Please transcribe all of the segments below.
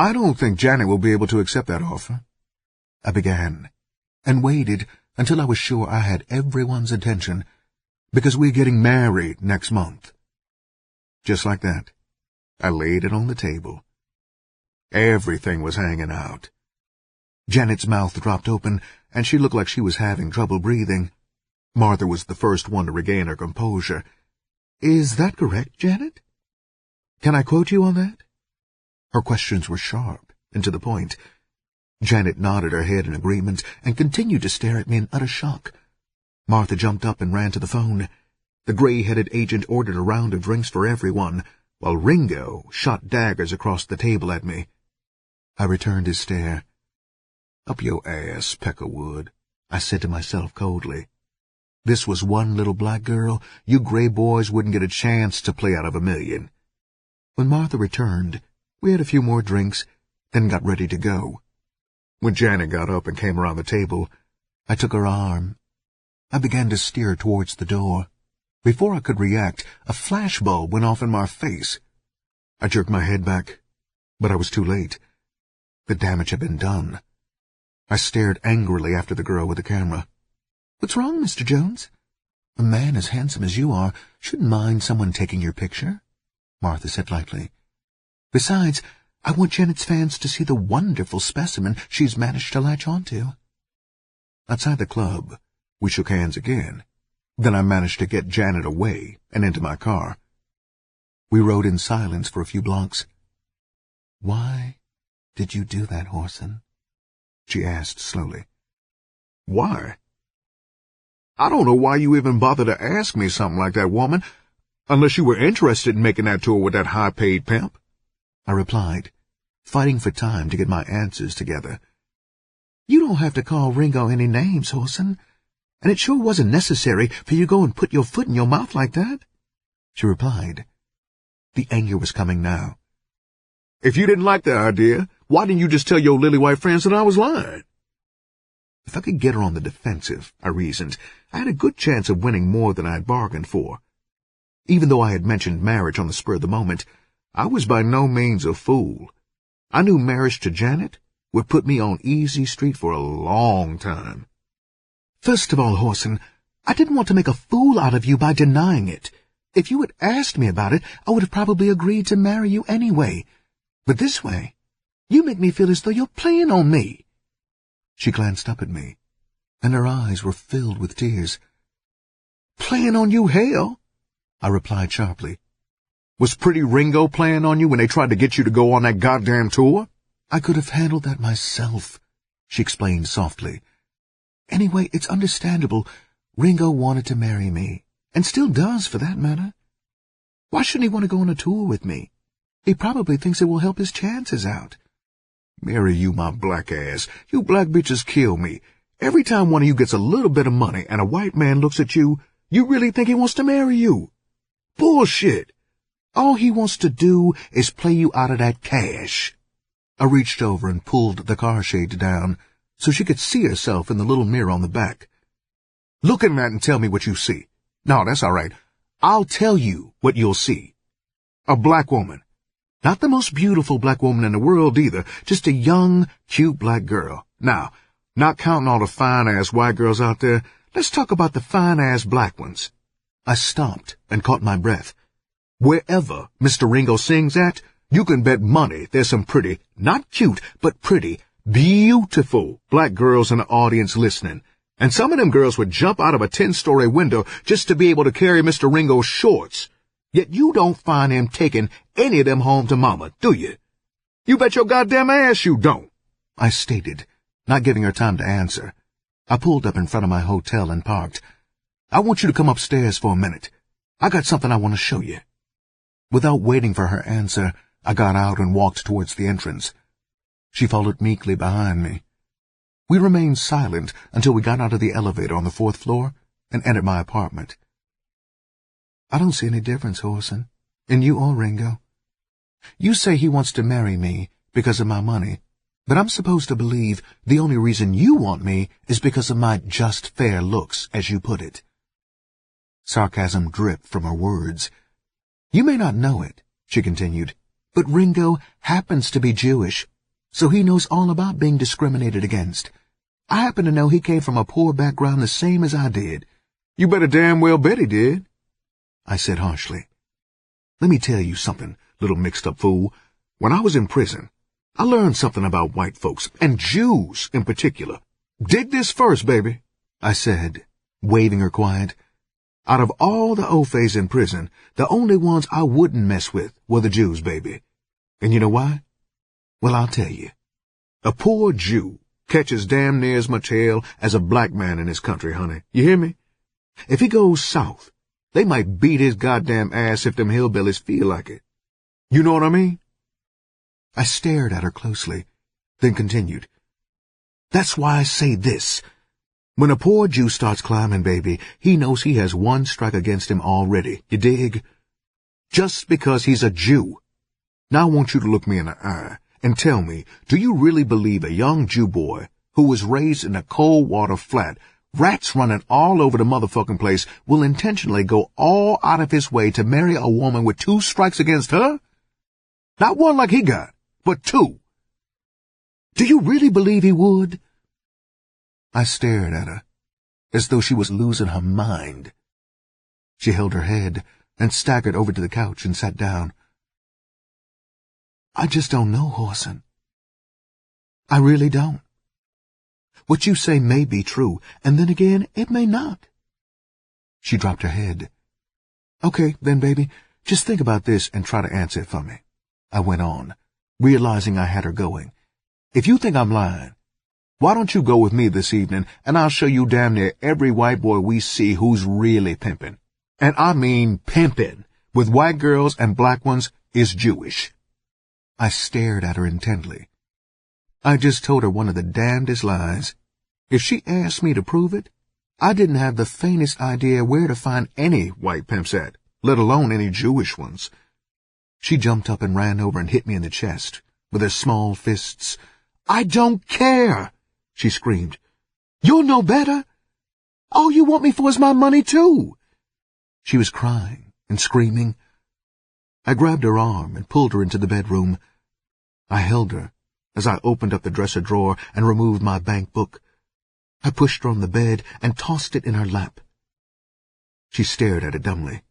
I don't think Janet will be able to accept that offer, I began, and waited until I was sure I had everyone's attention, because we're getting married next month. Just like that, I laid it on the table. Everything was hanging out. Janet's mouth dropped open, and she looked like she was having trouble breathing. Martha was the first one to regain her composure. "Is that correct, Janet? Can I quote you on that?" Her questions were sharp and to the point. Janet nodded her head in agreement and continued to stare at me in utter shock. Martha jumped up and ran to the phone. The gray-headed agent ordered a round of drinks for everyone, while Ringo shot daggers across the table at me. I returned his stare. "Up your ass, Peckerwood," I said to myself coldly. This was one little black girl. You gray boys wouldn't get a chance to play out of a million. When Martha returned, we had a few more drinks, then got ready to go. When Janet got up and came around the table, I took her arm. I began to steer towards the door. Before I could react, a flashbulb went off in my face. I jerked my head back, but I was too late. The damage had been done. I stared angrily after the girl with the camera. "What's wrong, Mr. Jones? A man as handsome as you are shouldn't mind someone taking your picture," Martha said lightly. "Besides, I want Janet's fans to see the wonderful specimen she's managed to latch onto." Outside the club, we shook hands again. Then I managed to get Janet away and into my car. We rode in silence for a few blocks. "Why did you do that, Whoreson?" she asked slowly. "Why? I don't know why you even bothered to ask me something like that, woman, unless you were interested in making that tour with that high-paid pimp," I replied, fighting for time to get my answers together. "You don't have to call Ringo any names, Whoreson, and it sure wasn't necessary for you to go and put your foot in your mouth like that," she replied. The anger was coming now. "If you didn't like the idea, why didn't you just tell your lily-white friends that I was lying?" If I could get her on the defensive, I reasoned, I had a good chance of winning more than I had bargained for. Even though I had mentioned marriage on the spur of the moment, I was by no means a fool. I knew marriage to Janet would put me on easy street for a long time. "First of all, Whoreson, I didn't want to make a fool out of you by denying it. If you had asked me about it, I would have probably agreed to marry you anyway. But this way, you make me feel as though you're playing on me." She glanced up at me, and her eyes were filled with tears. "Playing on you, hell," I replied sharply. "Was Pretty Ringo playing on you when they tried to get you to go on that goddamn tour?" "I could have handled that myself," she explained softly. "Anyway, it's understandable. Ringo wanted to marry me, and still does, for that matter. Why shouldn't he want to go on a tour with me? He probably thinks it will help his chances out." "Marry you, my black ass. You black bitches kill me. Every time one of you gets a little bit of money and a white man looks at you, you really think he wants to marry you? Bullshit. All he wants to do is play you out of that cash." I reached over and pulled the car shade down so she could see herself in the little mirror on the back. "Look in that and tell me what you see." "No, that's all right. I'll tell you what you'll see. A black woman. Not the most beautiful black woman in the world either, just a young, cute black girl. Now, not counting all the fine-ass white girls out there, let's talk about the fine-ass black ones." I stopped and caught my breath. Wherever Mr. Ringo sings at, you can bet money there's some pretty, not cute, but pretty, beautiful black girls in the audience listening. And some of them girls would jump out of a 10-story window just to be able to carry Mr. Ringo's shorts. Yet you don't find him taking any of them home to mama, do you? You bet your goddamn ass you don't, I stated, not giving her time to answer. I pulled up in front of my hotel and parked. "I want you to come upstairs for a minute. I got something I want to show you." Without waiting for her answer, I got out and walked towards the entrance. She followed meekly behind me. We remained silent until we got out of the elevator on the 4th floor and entered my apartment. "I don't see any difference, Whoreson, in you or Ringo. You say he wants to marry me because of my money, but I'm supposed to believe the only reason you want me is because of my just fair looks, as you put it." Sarcasm dripped from her words. "You may not know it," she continued, "but Ringo happens to be Jewish, so he knows all about being discriminated against. I happen to know he came from a poor background the same as I did." "You better damn well bet he did," I said harshly. "Let me tell you something, little mixed-up fool. When I was in prison, I learned something about white folks, and Jews in particular. Dig this first, baby," I said, waving her quiet. "Out of all the Ophes in prison, the only ones I wouldn't mess with were the Jews, baby. And you know why? Well, I'll tell you. A poor Jew catches damn near as much hell as a black man in his country, honey. You hear me? If he goes south, they might beat his goddamn ass if them hillbillies feel like it. You know what I mean?" I stared at her closely, then continued. "That's why I say this. When a poor Jew starts climbing, baby, he knows he has one strike against him already. You dig? Just because he's a Jew. Now I want you to look me in the eye and tell me, do you really believe a young Jew boy who was raised in a cold water flat, rats running all over the motherfucking place, will intentionally go all out of his way to marry a woman with 2 strikes against her? Not one like he got, but 2. Do you really believe he would?" I stared at her, as though she was losing her mind. She held her head and staggered over to the couch and sat down. "I just don't know, Whoreson. I really don't. What you say may be true, and then again, it may not." She dropped her head. "Okay, then, baby, just think about this and try to answer it for me," I went on, realizing I had her going. "If you think I'm lying, why don't you go with me this evening, and I'll show you damn near every white boy we see who's really pimping. And I mean pimping, with white girls and black ones, is Jewish." I stared at her intently. I just told her one of the damnedest lies. If she asked me to prove it, I didn't have the faintest idea where to find any white pimps at, let alone any Jewish ones. She jumped up and ran over and hit me in the chest with her small fists. "I don't care," she screamed. "You'll know better. All you want me for is my money, too." She was crying and screaming. I grabbed her arm and pulled her into the bedroom. I held her as I opened up the dresser drawer and removed my bank book. I pushed her on the bed and tossed it in her lap. She stared at it dumbly.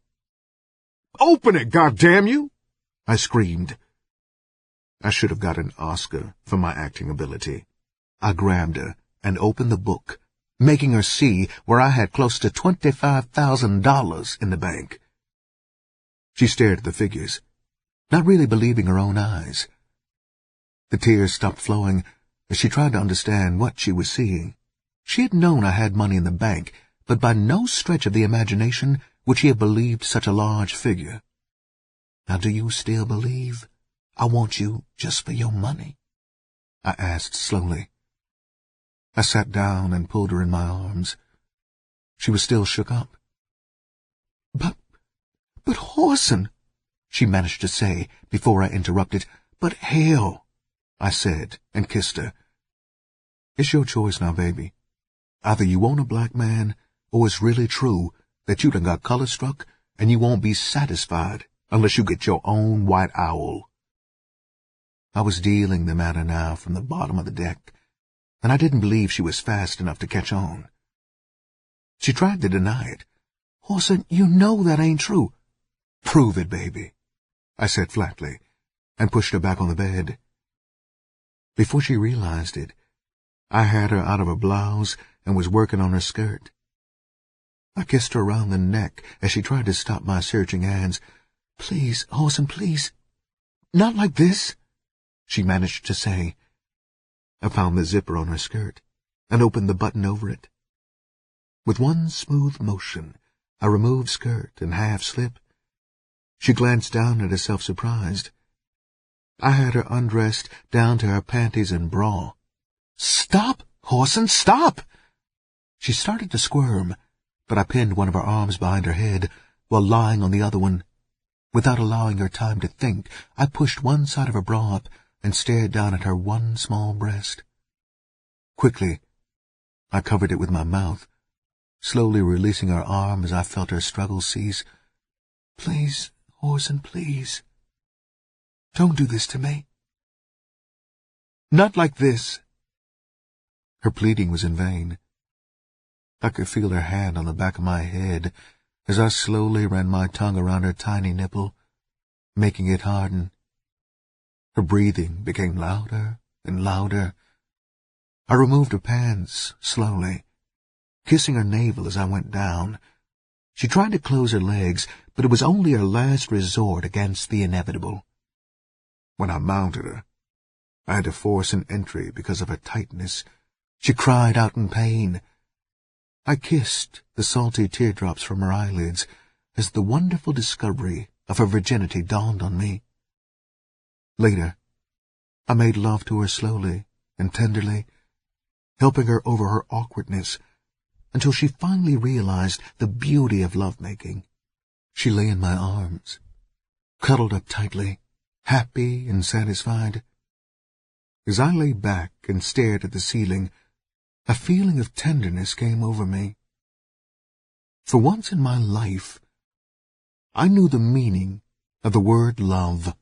"Open it, goddamn you!" I screamed. I should have got an Oscar for my acting ability. I grabbed her and opened the book, making her see where I had close to $25,000 in the bank. She stared at the figures, not really believing her own eyes. The tears stopped flowing as she tried to understand what she was seeing. She had known I had money in the bank, but by no stretch of the imagination would she have believed such a large figure. "Now do you still believe I want you just for your money?" I asked slowly. I sat down and pulled her in my arms. She was still shook up. But Whoreson," she managed to say before I interrupted. "But hell," I said and kissed her. "It's your choice now, baby. Either you want a black man, or it's really true that you done got color-struck and you won't be satisfied unless you get your own white owl." I was dealing the matter now from the bottom of the deck, and I didn't believe she was fast enough to catch on. She tried to deny it. "Whoreson, you know that ain't true." "Prove it, baby," I said flatly, and pushed her back on the bed. Before she realized it, I had her out of her blouse and was working on her skirt. I kissed her around the neck as she tried to stop my searching hands. "Please, Whoreson, please. Not like this," she managed to say. I found the zipper on her skirt and opened the button over it. With one smooth motion, I removed skirt and half-slip. She glanced down at herself surprised. I had her undressed down to her panties and bra. "Stop, Whoreson, stop!" She started to squirm, but I pinned one of her arms behind her head while lying on the other one. Without allowing her time to think, I pushed one side of her bra up and stared down at her one small breast. Quickly, I covered it with my mouth, slowly releasing her arm as I felt her struggle cease. "Please, Whoreson, please. Don't do this to me." Not like this." Her pleading was in vain. I could feel her hand on the back of my head as I slowly ran my tongue around her tiny nipple, making it harden. Her breathing became louder and louder. I removed her pants slowly, kissing her navel as I went down. She tried to close her legs, but it was only her last resort against the inevitable. When I mounted her, I had to force an entry because of her tightness. She cried out in pain. I kissed the salty teardrops from her eyelids as the wonderful discovery of her virginity dawned on me. Later, I made love to her slowly and tenderly, helping her over her awkwardness until she finally realized the beauty of lovemaking. She lay in my arms, cuddled up tightly, happy and satisfied. As I lay back and stared at the ceiling, a feeling of tenderness came over me. For once in my life, I knew the meaning of the word love.